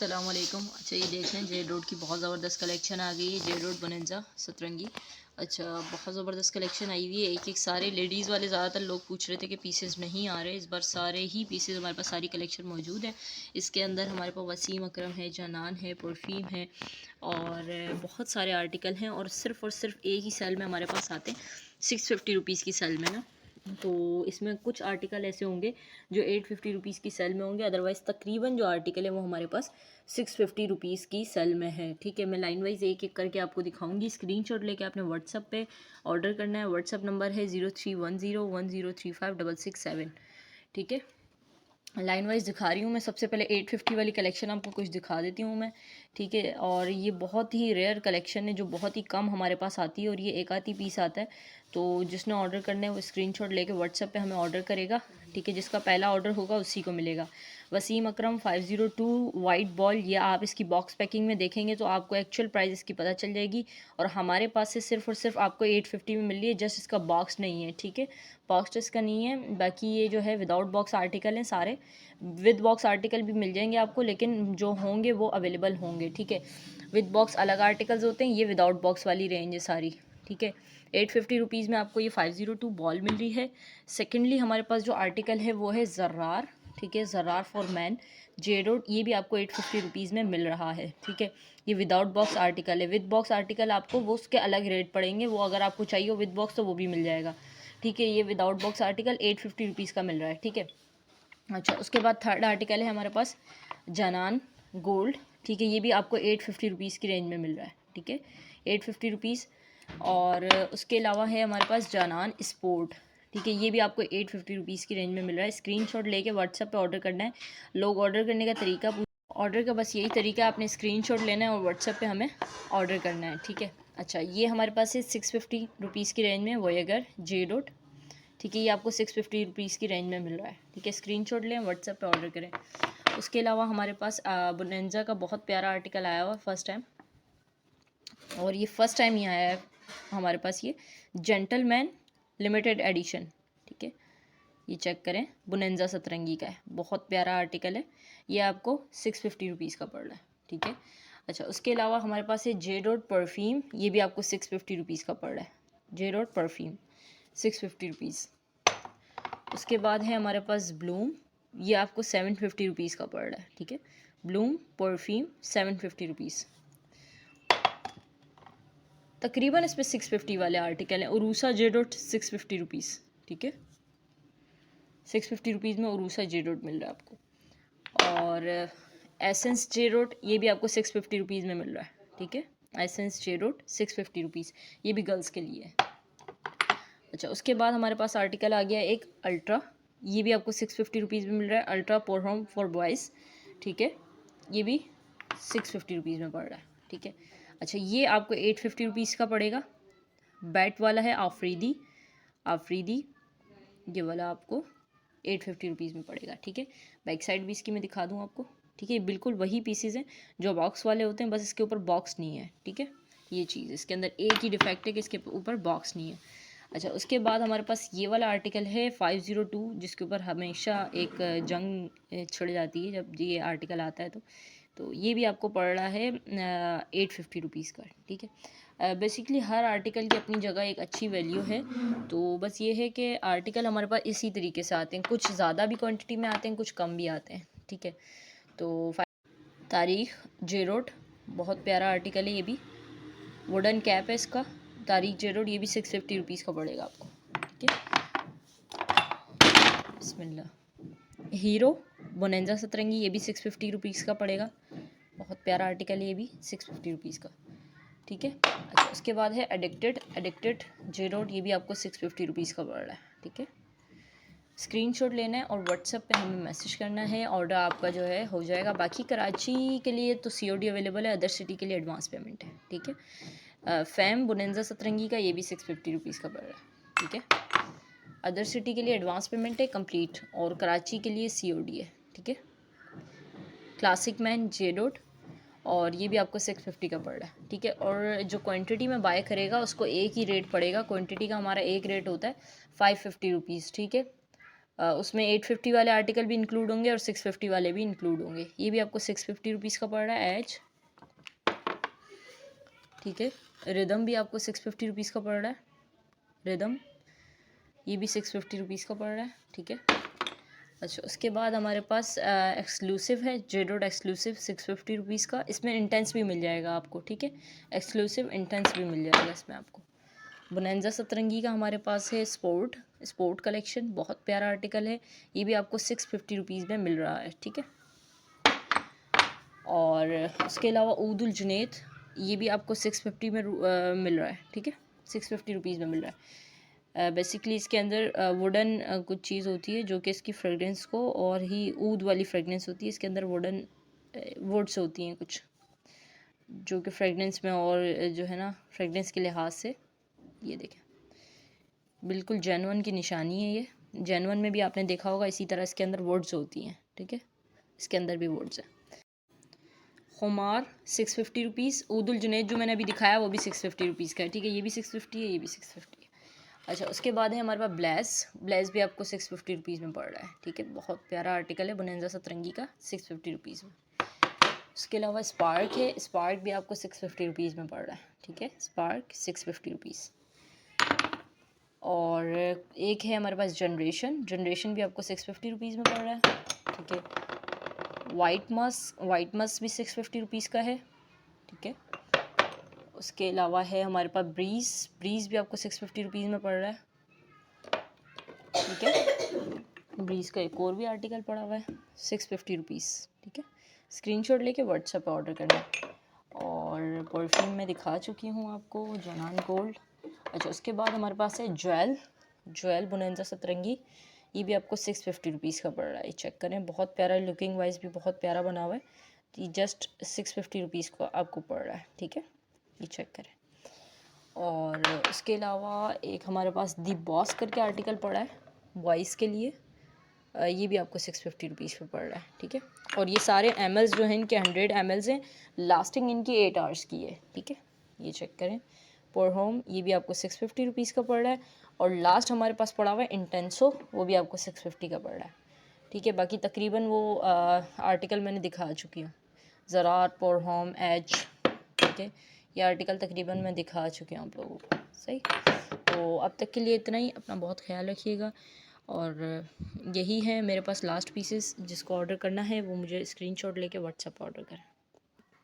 अस्सलाम वालेकुम। अच्छा ये देख लें, जेड रोड की बहुत ज़बरदस्त कलेक्शन आ गई है। जेड रोड बोनेंजा सतरंगी। अच्छा बहुत ज़बरदस्त कलेक्शन आई हुई है। एक एक सारे लेडीज़ वाले ज़्यादातर लोग पूछ रहे थे कि पीसेस नहीं आ रहे। इस बार सारे ही पीसेस हमारे पास, सारी कलेक्शन मौजूद है। इसके अंदर हमारे पास वसीम अकरम है, जनान है, परफ्यूम है और बहुत सारे आर्टिकल हैं। और सिर्फ एक ही सेल में हमारे पास आते हैं, 650 रुपीज़ की सेल में ना। तो इसमें कुछ आर्टिकल ऐसे होंगे जो 850 रुपीज़ की सेल में होंगे, अदरवाइज़ तकरीबन जो आर्टिकल है वो हमारे पास 650 रुपीज़ की सेल में है। ठीक है, मैं लाइन वाइज एक एक करके आपको दिखाऊंगी। स्क्रीनशॉट लेके आपने व्हाट्सअप पे ऑर्डर करना है। व्हाट्सअप नंबर है 0310103567। ठीक है, लाइन वाइज दिखा रही हूँ मैं। सबसे पहले 850 वाली कलेक्शन आपको कुछ दिखा देती हूँ मैं। ठीक है, और ये बहुत ही रेयर कलेक्शन है जो बहुत ही कम हमारे पास आती है, और ये एक आधी पीस आता है। तो जिसने ऑर्डर करना है वो स्क्रीनशॉट लेके व्हाट्सएप पे हमें ऑर्डर करेगा। ठीक है, जिसका पहला ऑर्डर होगा उसी को मिलेगा। वसीम अकरम 502 वाइट बॉल। ये आप इसकी बॉक्स पैकिंग में देखेंगे तो आपको एक्चुअल प्राइस इसकी पता चल जाएगी। और हमारे पास से सिर्फ और सिर्फ आपको 850 में मिल रही है, जस्ट इसका बॉक्स नहीं है। ठीक है, बॉक्स इसका नहीं है। बाकी ये जो है विदाउट बॉक्स आर्टिकल हैं सारे। विद बॉक्स आर्टिकल भी मिल जाएंगे आपको, लेकिन जो होंगे वो अवेलेबल होंगे। ठीक है, विद बॉक्स अलग आर्टिकल्स होते हैं, ये विदाउट बॉक्स वाली रेंज है सारी। ठीक है, 850 रुपीज़ में आपको ये 502 बॉल मिल रही है। सेकेंडली हमारे पास जो आर्टिकल है वो है ज़र्रार। ठीक है, ज़र्रार फॉर मैन जेडोड। ये भी आपको 850 रुपीज़ में मिल रहा है। ठीक है, ये विदाउट बॉक्स आर्टिकल है। विद बॉक्स आर्टिकल आपको वो उसके अलग रेट पड़ेंगे, वो अगर आपको चाहिए हो विद बॉक्स तो वो भी मिल जाएगा। ठीक है, ये विदाउट बॉक्स आर्टिकल 850 रुपीज़ का मिल रहा है। ठीक है, अच्छा उसके बाद थर्ड आर्टिकल है हमारे पास जनान गोल्ड। ठीक है, ये भी आपको 850 रुपीज़ की रेंज में मिल रहा है। ठीक है, 850 रुपीज़। और उसके अलावा है हमारे पास जनान स्पोर्ट। ठीक है, ये भी आपको 850 रुपीज़ की रेंज में मिल रहा है। स्क्रीनशॉट लेके व्हाट्सएप पे ऑर्डर करना है। लोग ऑर्डर करने का तरीका, ऑर्डर का बस यही तरीका है, आपने स्क्रीनशॉट लेना है और व्हाट्सएप पे हमें ऑर्डर करना है। ठीक है, अच्छा ये हमारे पास है 650 रुपीज़ की रेंज में वोयेगर जे डॉट। ठीक है, ये आपको 650 रुपीज़ की रेंज में मिल रहा है। ठीक है, स्क्रीनशॉट लें, व्हाट्सएप पे ऑर्डर करें। उसके अलावा हमारे पास बोनेंजा का बहुत प्यारा आर्टिकल आया हुआ है फर्स्ट टाइम, और ये फर्स्ट टाइम ही आया है हमारे पास, ये जेंटलमैन लिमिटेड एडिशन। ठीक है, ये चेक करें, बोनेंजा सतरंगी का है, बहुत प्यारा आर्टिकल है। ये आपको 650 रुपीज़ का पड़ रहा है। ठीक है, अच्छा उसके अलावा हमारे पास है जे डॉट परफ्यूम। ये भी आपको 650 रुपीज़ का पड़ रहा है। J dot perfume 650 rupees. उसके बाद है हमारे पास ब्लूम। ये आपको 750 रुपीज़ का पड़ रहा है। ठीक है, ब्लूम परफ्यूम 750 रुपीज़। तकरीबन इसमें 650 वाले आर्टिकल हैं। उरूसा जे डॉट 650 रुपीज़। ठीक है, 650 रुपीज़ में उरूसा जे डॉट मिल रहा है आपको। और एसेंस जे डॉट ये भी आपको 650 रुपीज़ में मिल रहा है। ठीक है, एसेंस जे डॉट 650 रुपीज़, ये भी गर्ल्स के लिए है। अच्छा उसके बाद हमारे पास आर्टिकल आ गया एक अल्ट्रा। ये भी आपको 650 रुपीज़ में मिल रहा है, ultra pore home for boys. ठीक है, ये भी 650 रुपीज़ में पड़ रहा है। ठीक है, अच्छा ये आपको 850 रुपीज़ का पड़ेगा। बैट वाला है आफरीदी। आफरीदी ये वाला आपको 850 रुपीज़ में पड़ेगा। ठीक है, बैक साइड भी इसकी मैं दिखा दूँ आपको। ठीक है, बिल्कुल वही पीसेज हैं जो बॉक्स वाले होते हैं, बस इसके ऊपर बॉक्स नहीं है। ठीक है, ये चीज़ इसके अंदर एक ही डिफेक्ट है कि इसके ऊपर बॉक्स नहीं है। अच्छा उसके बाद हमारे पास ये वाला आर्टिकल है 502, जिसके ऊपर हमेशा एक जंग छिड़ जाती है जब ये आर्टिकल आता है। तो ये भी आपको पड़ रहा है 850 रुपीज़ का। ठीक है, बेसिकली हर आर्टिकल की अपनी जगह एक अच्छी वैल्यू है। तो बस ये है कि आर्टिकल हमारे पास इसी तरीके से आते हैं, कुछ ज़्यादा भी क्वांटिटी में आते हैं, कुछ कम भी आते हैं। ठीक है, तो तारीख जेरोट बहुत प्यारा आर्टिकल है। ये भी वुडन कैप है इसका, तारीख जेरोड। ये भी 650 रुपीज़ का पड़ेगा आपको। ठीक है, बिस्मिल्लाह। हीरो बोनेंजा सतरंगी, ये भी 650 रुपीज़ का पड़ेगा। बहुत प्यारा आर्टिकल है, ये भी 650 रुपीज़ का। ठीक है, अच्छा उसके बाद है एडिक्टेड जेरोड। ये भी आपको 650 रुपीज़ का पड़ रहा है। ठीक है, स्क्रीनशॉट लेना है और व्हाट्सएप पे हमें मैसेज करना है, ऑर्डर आपका जो है हो जाएगा। बाकी कराची के लिए तो COD अवेलेबल है, अदर सिटी के लिए एडवांस पेमेंट है। ठीक है, फैम बोनेंजा सतरंगी का ये भी 650 रुपीज़ का पड़ रहा है। ठीक है, अदर सिटी के लिए एडवांस पेमेंट है कंप्लीट, और कराची के लिए COD है। ठीक है, क्लासिक मैन जे डॉट, और ये भी आपको 650 का पड़ रहा है। ठीक है, और जो क्वांटिटी में बाय करेगा उसको एक ही रेट पड़ेगा। क्वांटिटी का हमारा एक रेट होता है 550 रुपीज़। ठीक है, उसमें 850 वाले आर्टिकल भी इंक्लूड होंगे और 650 वाले भी इंक्लूड होंगे। ये भी आपको 650 रुपीज़ का पड़ रहा है एज, ठीक है। रिदम भी आपको 650 रुपीज़ का पड़ रहा है, रिदम ये भी 650 रुपीज़ का पड़ रहा है, ठीक है। अच्छा, उसके बाद हमारे पास एक्सक्लूसिव है, जे डॉट एक्सक्लूसिव 650 रुपीज़ का। इसमें इंटेंस भी मिल जाएगा आपको, ठीक है। एक्सक्लूसिव इंटेंस भी मिल जाएगा इसमें आपको। बोनांजा सतरंगी का हमारे पास है स्पोर्ट कलेक्शन, बहुत प्यारा आर्टिकल है। ये भी आपको 650 रुपीज़ में मिल रहा है, ठीक है। और उसके अलावा ऊदुल जुनैद, ये भी आपको 650 में मिल रहा है, ठीक है। 650 रुपीज़ में मिल रहा है। बेसिकली इसके अंदर वुडन कुछ चीज़ होती है जो कि इसकी फ्रेगरेंस को और ही ऊद वाली फ्रेगरेंस होती है। इसके अंदर वुडन वुड्स होती हैं कुछ, जो कि फ्रेगरेंस में और जो है ना फ्रेगरेंस के लिहाज से, ये देखें बिल्कुल जेन्युइन की निशानी है। ये जेन्युइन में भी आपने देखा होगा इसी तरह इसके अंदर वुड्स होती हैं, ठीक है। इसके अंदर भी वुड्स है। खुमार 650 रुपीज़। ऊदुल जुनैद जो मैंने अभी दिखाया वो भी 650 रुपीज़ का है, ठीक है। ये भी 650 है, ये भी 650 है। अच्छा, उसके बाद है हमारे पास ब्लेस भी आपको 650 रुपीज़ में पड़ रहा है, ठीक है। बहुत प्यारा आर्टिकल है बोनांजा सतरंगी का, 650 रुपीज़ में। उसके अलावा स्पार्क है, स्पार्क भी आपको 650 रुपीज़ में पड़ रहा है, ठीक है। Spark 650 rupees. और एक है हमारे पास जनरेशन भी आपको 650 रुपीज़ में पड़ रहा है, ठीक है। वाइट मस्क भी 650 रुपीज़ का है, ठीक है। उसके अलावा है हमारे पास ब्रीज़ भी आपको 650 रुपीज़ में पड़ रहा है, ठीक है। ब्रीज़ का एक और भी आर्टिकल पड़ा हुआ है 650 रुपीज़, ठीक है। स्क्रीनशॉट लेके व्हाट्सएप पर ऑर्डर करना। और परफ्यूम में दिखा चुकी हूँ आपको, जनान गोल्ड। अच्छा, उसके बाद हमारे पास है ज्वेल बोनांजा सतरंगी। ये भी आपको 650 रुपीज़ का पड़ रहा है। ये चेक करें, बहुत प्यारा, लुकिंग वाइज भी बहुत प्यारा बना हुआ है। ये जस्ट 650 रुपीज़ का आपको पड़ रहा है, ठीक है। ये चेक करें। और उसके अलावा एक हमारे पास दी बॉस करके आर्टिकल पड़ा है बॉयज़ के लिए। ये भी आपको 650 रुपीज़ पे पड़ रहा है, ठीक है। और ये सारे mls जो हैं इनके 100 mls हैं, लास्टिंग इनकी 8 आवर्स की है, ठीक है। ये चेक करें। पर होम ये भी आपको 650 रुपीज़ का पड़ रहा है। और लास्ट हमारे पास पड़ा हुआ है इंटेंसो, वो भी आपको 650 का पड़ रहा है, ठीक है। बाकी तकरीबन वो आर्टिकल मैंने दिखा चुकी हूँ, ज़रात, पर होम, एज, ठीक है। ये आर्टिकल तकरीबन मैं दिखा चुकी हूँ आप लोगों को, सही। तो अब तक के लिए इतना ही। अपना बहुत ख्याल रखिएगा। और यही है मेरे पास लास्ट पीसेस। जिसको ऑर्डर करना है वो मुझे स्क्रीनशॉट लेके व्हाट्सएप ऑर्डर करें।